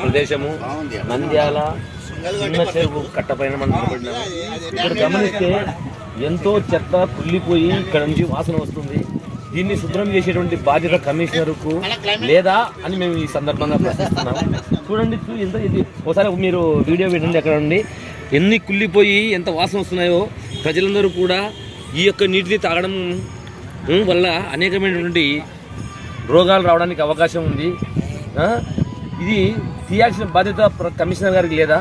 ప్రదేశము నంద్యాల చిన్న చెరువు కట్టపైన మనం నిలబడినాము. ఇక్కడ గమనిస్తే ఎంతో చెత్త కుళ్ళిపోయి ఇక్కడ నుంచి వాసన వస్తుంది. దీన్ని శుభ్రం చేసేటువంటి బాధ్యత కమిషనర్కు లేదా అని మేము ఈ సందర్భంగా ప్రశ్నిస్తున్నాము. చూడండి ఎంత ఇది ఒకసారి మీరు వీడియో పెట్టండి. అక్కడ నుండి ఎన్ని కుళ్ళిపోయి ఎంత వాసన వస్తున్నాయో. ప్రజలందరూ కూడా ఈ యొక్క నీటిని తాగడం వల్ల అనేకమైనటువంటి రోగాలు రావడానికి అవకాశం ఉంది. ఇది తీయాల్సిన బాధ్యత కమిషనర్ గారికి లేదా?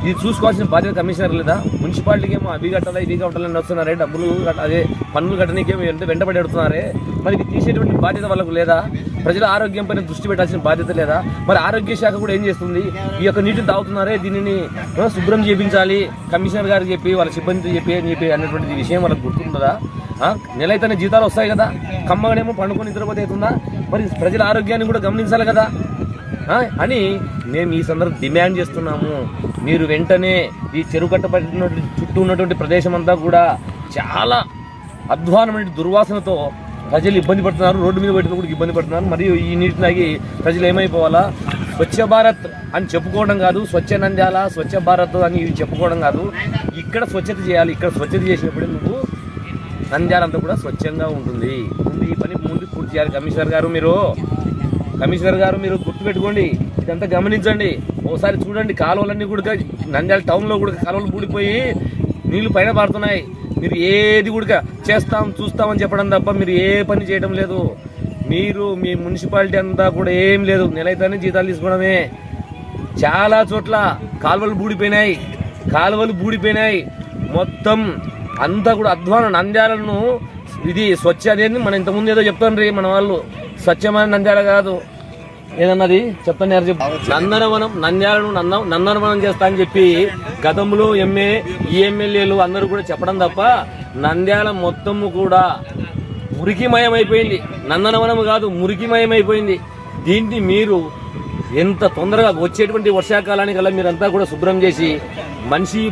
ఇది చూసుకోవాల్సిన బాధ్యత కమిషనర్ లేదా? మున్సిపాలిటీకి ఏమో అవి కట్టాలా ఇవి కట్టాలని వస్తున్నారే, డబ్బులు అదే పన్నులు కట్టడానికేమో వెంటబడి అడుగుతున్నారే. మరి ఇది తీసేటువంటి బాధ్యత వాళ్ళకు లేదా? ప్రజల ఆరోగ్యం పైన దృష్టి పెట్టాల్సిన బాధ్యత లేదా? మరి ఆరోగ్య శాఖ కూడా ఏం చేస్తుంది? ఈ యొక్క నీటిని తాగుతున్నారే, దీనిని శుభ్రం చేయించాలి కమిషనర్ గారికి చెప్పి వాళ్ళ సిబ్బంది చెప్పి అన్నటువంటి విషయం వాళ్ళకి గుర్తుంటుందా? నెల అయితేనే జీతాలు వస్తాయి కదా, కమ్మగానేమో పండుకొని నిద్రపోతే అవుతుందా? మరి ప్రజల ఆరోగ్యాన్ని కూడా గమనించాలి కదా అని మేము ఈ సందర్భంగా డిమాండ్ చేస్తున్నాము. మీరు వెంటనే ఈ చెరువు కట్టబడిన చుట్టూ ఉన్నటువంటి ప్రదేశం అంతా కూడా చాలా అధ్వానమైన దుర్వాసనతో ప్రజలు ఇబ్బంది పడుతున్నారు. రోడ్డు మీద పెట్టిన కూడా ఇబ్బంది పడుతున్నారు. మరియు ఈ నీటి తాగి ప్రజలు ఏమైపోవాలా? స్వచ్ఛ భారత్ అని చెప్పుకోవడం కాదు, స్వచ్ఛ నంద్యాల స్వచ్ఛ భారత్ అని చెప్పుకోవడం కాదు. ఇక్కడ స్వచ్ఛత చేయాలి. ఇక్కడ స్వచ్ఛత చేసినప్పుడే నువ్వు నంద్యాల అంతా కూడా స్వచ్ఛంగా ఉంటుంది. ఈ పని ముందు పూర్తి చేయాలి. కమిషనర్ గారు మీరు గుర్తుపెట్టుకోండి, ఇదంతా గమనించండి. ఒకసారి చూడండి, కాలువలన్నీ కూడా నంద్యాల టౌన్లో కూడా కాలువలు పూడిపోయి నీళ్లు పైన పారుతున్నాయి. మీరు ఏది కూడా చూస్తామని చెప్పడం తప్ప మీరు ఏ పని చేయడం లేదు. మీరు మీ మున్సిపాలిటీ అంతా కూడా ఏం లేదు, నెల అయితేనే జీతాలు తీసుకోవడమే. చాలా చోట్ల కాలువలు బూడిపోయినాయి. మొత్తం అంతా కూడా అధ్వానం. నంద్యాలను ఇది స్వచ్ఛ అనేది మనం ఇంతకుముందు ఏదో చెప్తాను మన వాళ్ళు, స్వచ్ఛమైన నంద్యాల కాదు ఏదన్నది చెప్తాను. నంద్యాలను నందనవనం చేస్తా అని చెప్పి గతంలో ఎమ్మెల్యేలు అందరూ కూడా చెప్పడం తప్ప నంద్యాల మొత్తము కూడా మురికిమయమైపోయింది. నందనవనం కాదు, మురికిమయమైపోయింది. దీన్ని మీరు ఎంత తొందరగా వచ్చేటువంటి వర్షాకాలానికల్లా మీరంతా కూడా శుభ్రం చేసి మనిషి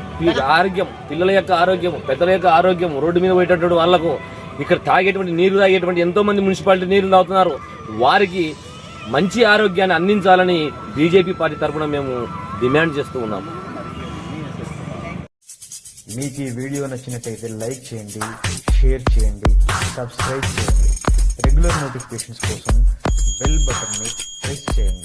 ఆరోగ్యం, పిల్లల యొక్క ఆరోగ్యం, పెద్దల యొక్క ఆరోగ్యం, రోడ్డు మీద పోయేటటువంటి వాళ్లకు ఇక్కడ నీరు తాగేటువంటి ఎంతో మంది మున్సిపాలిటీ నీరు తాగుతున్నారు. వారికి మంచి ఆరోగ్యాన్ని అందించాలని బీజేపీ పార్టీ తరఫున మేము డిమాండ్ చేస్తూ ఉన్నాము. మీకు ఈ వీడియో నచ్చినట్టయితే లైక్ చేయండి, షేర్ చేయండి, సబ్స్క్రైబ్ చేయండి. రెగ్యులర్ నోటిఫికేషన్స్ కోసం బెల్ బటన్ని ప్రెస్ చేయండి.